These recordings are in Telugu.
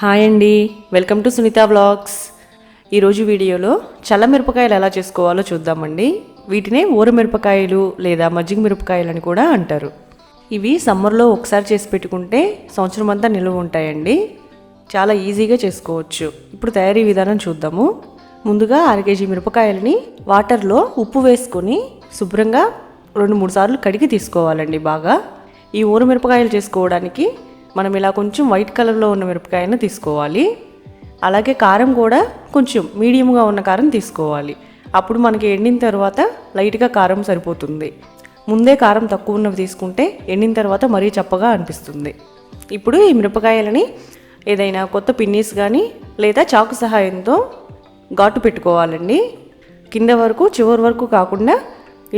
హాయ్ అండి, వెల్కమ్ టు సునీత వ్లాగ్స్. ఈరోజు వీడియోలో చల్ల మిరపకాయలు ఎలా చేసుకోవాలో చూద్దామండి. వీటినే ఊర మిరపకాయలు లేదా మజ్జిగ మిరపకాయలు అని కూడా అంటారు. ఇవి సమ్మర్లో ఒకసారి చేసి పెట్టుకుంటే సంవత్సరం అంతా నిల్వ ఉంటాయండి. చాలా ఈజీగా చేసుకోవచ్చు. ఇప్పుడు తయారీ విధానం చూద్దాము. ముందుగా 1/2 kg మిరపకాయలని వాటర్లో ఉప్పు వేసుకొని శుభ్రంగా 2-3 సార్లు కడిగి తీసుకోవాలండి. బాగా ఈ ఊర మిరపకాయలు చేసుకోవడానికి మనం ఇలా కొంచెం వైట్ కలర్లో ఉన్న మిరపకాయను తీసుకోవాలి. అలాగే కారం కూడా కొంచెం మీడియంగా ఉన్న కారం తీసుకోవాలి. అప్పుడు మనకి ఎండిన తర్వాత లైట్గా కారం సరిపోతుంది. ముందే కారం తక్కువ ఉన్నవి తీసుకుంటే ఎండిన తర్వాత మరీ చప్పగా అనిపిస్తుంది. ఇప్పుడు ఈ మిరపకాయలని ఏదైనా కొత్త పిన్నీస్ కానీ లేదా చాకు సహాయంతో ఘాటు పెట్టుకోవాలండి. కింద వరకు చివరి వరకు కాకుండా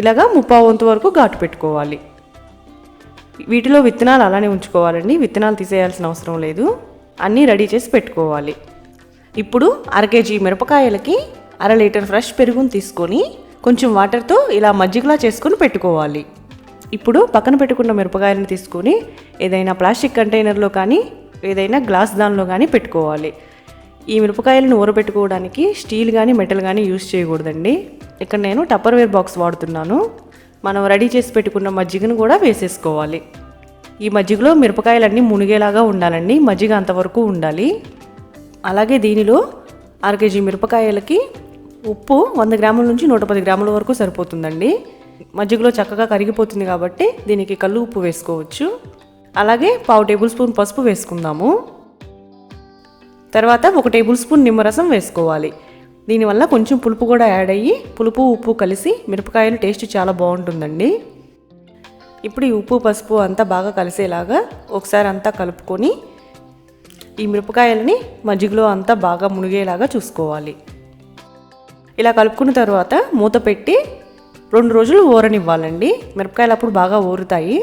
ఇలాగా 1/4 వంతు వరకు ఘాటు పెట్టుకోవాలి. వీటిలో విత్తనాలు అలానే ఉంచుకోవాలండి. విత్తనాలు తీసేయాల్సిన అవసరం లేదు. అన్నీ రెడీ చేసి పెట్టుకోవాలి. ఇప్పుడు 1/2 kg మిరపకాయలకి 1/2 లీటర్ ఫ్రెష్ పెరుగును తీసుకొని కొంచెం వాటర్తో ఇలా మజ్జిగలా చేసుకొని పెట్టుకోవాలి. ఇప్పుడు పక్కన పెట్టుకున్న మిరపకాయలను తీసుకొని ఏదైనా ప్లాస్టిక్ కంటైనర్లో కానీ ఏదైనా గ్లాస్ దానిలో కానీ పెట్టుకోవాలి. ఈ మిరపకాయలను ఊరబెట్టుకోవడానికి స్టీల్ కానీ మెటల్ కానీ యూజ్ చేయకూడదండి. ఇక్కడ నేను టప్పర్వేర్ బాక్స్ వాడుతున్నాను. మనం రెడీ చేసి పెట్టుకున్న మజ్జిగను కూడా వేసేసుకోవాలి. ఈ మజ్జిగలో మిరపకాయలన్నీ మునిగేలాగా ఉండాలండి. మజ్జిగ అంతవరకు ఉండాలి. అలాగే దీనిలో 1/2 kg మిరపకాయలకి ఉప్పు 100 గ్రాముల నుంచి 110 గ్రాముల వరకు సరిపోతుందండి. మజ్జిగలో చక్కగా కరిగిపోతుంది కాబట్టి దీనికి కల్లు ఉప్పు వేసుకోవచ్చు. అలాగే 1/2 టేబుల్ స్పూన్ పసుపు వేసుకుందాము. తర్వాత 1 టేబుల్ స్పూన్ నిమ్మరసం వేసుకోవాలి. దీనివల్ల కొంచెం పులుపు కూడా యాడ్ అయ్యి పులుపు ఉప్పు కలిసి మిరపకాయలు టేస్ట్ చాలా బాగుంటుందండి. ఇప్పుడు ఈ ఉప్పు పసుపు అంతా బాగా కలిసేలాగా ఒకసారి అంతా కలుపుకొని ఈ మిరపకాయలని మజ్జిగలో అంతా బాగా మునిగేలాగా చూసుకోవాలి. ఇలా కలుపుకున్న తర్వాత మూత పెట్టి 2 రోజులు ఊరనివ్వాలండి. మిరపకాయలు అప్పుడు బాగా ఊరుతాయి.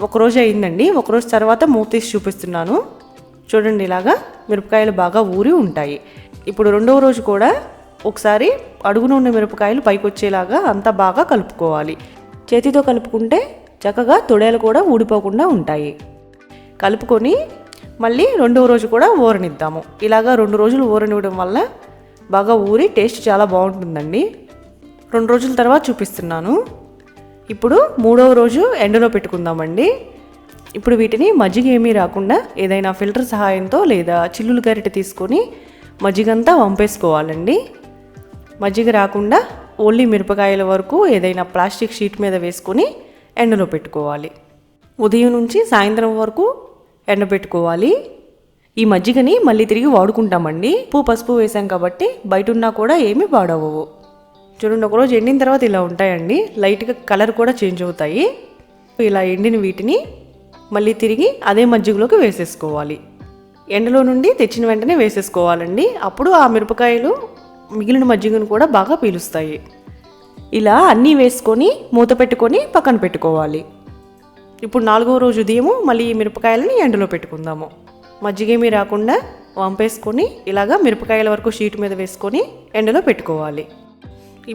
1 రోజు అయిందండి. 1 రోజు తర్వాత మూత తీసి చూపిస్తున్నాను. చూడండి, ఇలాగా మిరపకాయలు బాగా ఊరి ఉంటాయి. ఇప్పుడు 2వ రోజు కూడా ఒకసారి అడుగున ఉన్న మిరపకాయలు పైకి వచ్చేలాగా అంతా బాగా కలుపుకోవాలి. చేతితో కలుపుకుంటే చక్కగా తొడేలు కూడా ఊడిపోకుండా ఉంటాయి. కలుపుకొని మళ్ళీ 2వ రోజు కూడా ఊరనిద్దాము. ఇలాగా 2 రోజులు ఊరనివ్వడం వల్ల బాగా ఊరి టేస్ట్ చాలా బాగుంటుందండి. 2 రోజుల తర్వాత చూపిస్తున్నాను. ఇప్పుడు 3వ రోజు ఎండలో పెట్టుకుందామండి. ఇప్పుడు వీటిని మజ్జిగ ఏమీ రాకుండా ఏదైనా ఫిల్టర్ సహాయంతో లేదా చిల్లులు గరిటె తీసుకొని మజ్జిగంతా వంపేసుకోవాలండి. మజ్జిగ రాకుండా ఓన్లీ మిరపకాయల వరకు ఏదైనా ప్లాస్టిక్ షీట్ మీద వేసుకొని ఎండలో పెట్టుకోవాలి. ఉదయం నుంచి సాయంత్రం వరకు ఎండబెట్టుకోవాలి. ఈ మజ్జిగని మళ్ళీ తిరిగి వాడుకుంటామండి. ఉప్పు పసుపు వేసాం కాబట్టి బయట ఉన్నా కూడా ఏమీ పాడవవు. చూడండి, ఒకరోజు ఎండిన తర్వాత ఇలా ఉంటాయండి. లైట్గా కలర్ కూడా చేంజ్ అవుతాయి. ఇలా ఎండిన వీటిని మళ్ళీ తిరిగి అదే మజ్జిగలోకి వేసేసుకోవాలి. ఎండలో నుండి తెచ్చిన వెంటనే వేసేసుకోవాలండి. అప్పుడు ఆ మిరపకాయలు మిగిలిన మజ్జిగను కూడా బాగా పీలుస్తాయి. ఇలా అన్నీ వేసుకొని మూత పెట్టుకొని పక్కన పెట్టుకోవాలి. ఇప్పుడు 4వ రోజు ఉదయము మళ్ళీ ఈ మిరపకాయలని ఎండలో పెట్టుకుందాము. మజ్జిగేమీ రాకుండా వంపేసుకొని ఇలాగా మిరపకాయల వరకు షీట్ మీద వేసుకొని ఎండలో పెట్టుకోవాలి.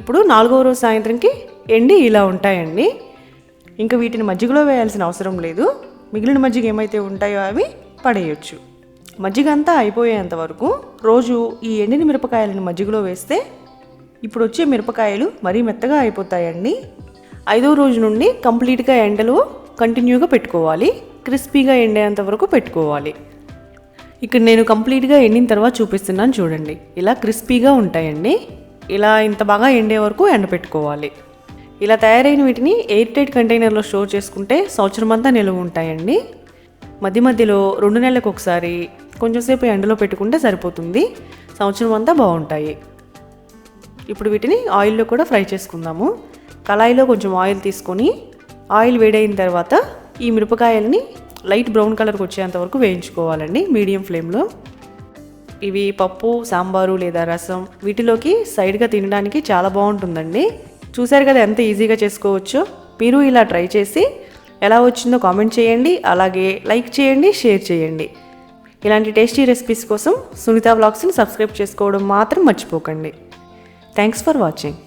ఇప్పుడు 4వ రోజు సాయంత్రంకి ఎండి ఇలా ఉంటాయండి. ఇంకా వీటిని మజ్జిగలో వేయాల్సిన అవసరం లేదు. మిగిలిన మజ్జిగ ఏమైతే ఉంటాయో అవి పడేయచ్చు. మజ్జిగ అంతా అయిపోయేంత వరకు రోజు ఈ ఎండిన మిరపకాయలను మజ్జిగలో వేస్తే ఇప్పుడు వచ్చే మిరపకాయలు మరీ మెత్తగా అయిపోతాయండి. 5వ రోజు నుండి కంప్లీట్గా ఎండలో కంటిన్యూగా పెట్టుకోవాలి. క్రిస్పీగా ఎండేంత వరకు పెట్టుకోవాలి. ఇక్కడ నేను కంప్లీట్గా ఎండిన తర్వాత చూపిస్తున్నాను. చూడండి, ఇలా క్రిస్పీగా ఉంటాయండి. ఇలా ఇంత బాగా ఎండే వరకు ఎండబెట్టుకోవాలి. ఇలా తయారైన వీటిని ఎయిర్ టైట్ కంటైనర్లో స్టోర్ చేసుకుంటే సంవత్సరం అంతా నిల్వ ఉంటాయండి. మధ్య మధ్యలో 2 నెలలకు ఒకసారి కొంచెంసేపు ఎండలో పెట్టుకుంటే సరిపోతుంది. సంవత్సరం అంతా బాగుంటాయి. ఇప్పుడు వీటిని ఆయిల్లో కూడా ఫ్రై చేసుకుందాము. కళాయిలో కొంచెం ఆయిల్ తీసుకొని ఆయిల్ వేడైన తర్వాత ఈ మిరపకాయలని లైట్ బ్రౌన్ కలర్కి వచ్చేంత వరకు వేయించుకోవాలండి మీడియం ఫ్లేమ్లో. ఇవి పప్పు, సాంబారు లేదా రసం వీటిలోకి సైడ్గా తినడానికి చాలా బాగుంటుందండి. చూశారు కదా ఎంత ఈజీగా చేసుకోవచ్చో. మీరు ఇలా ట్రై చేసి ఎలా వచ్చిందో కామెంట్ చేయండి. అలాగే లైక్ చేయండి, షేర్ చేయండి. ఇలాంటి టేస్టీ రెసిపీస్ కోసం సునీత వ్లాగ్స్ని సబ్స్క్రైబ్ చేసుకోవడం మాత్రం మర్చిపోకండి. Thanks for watching.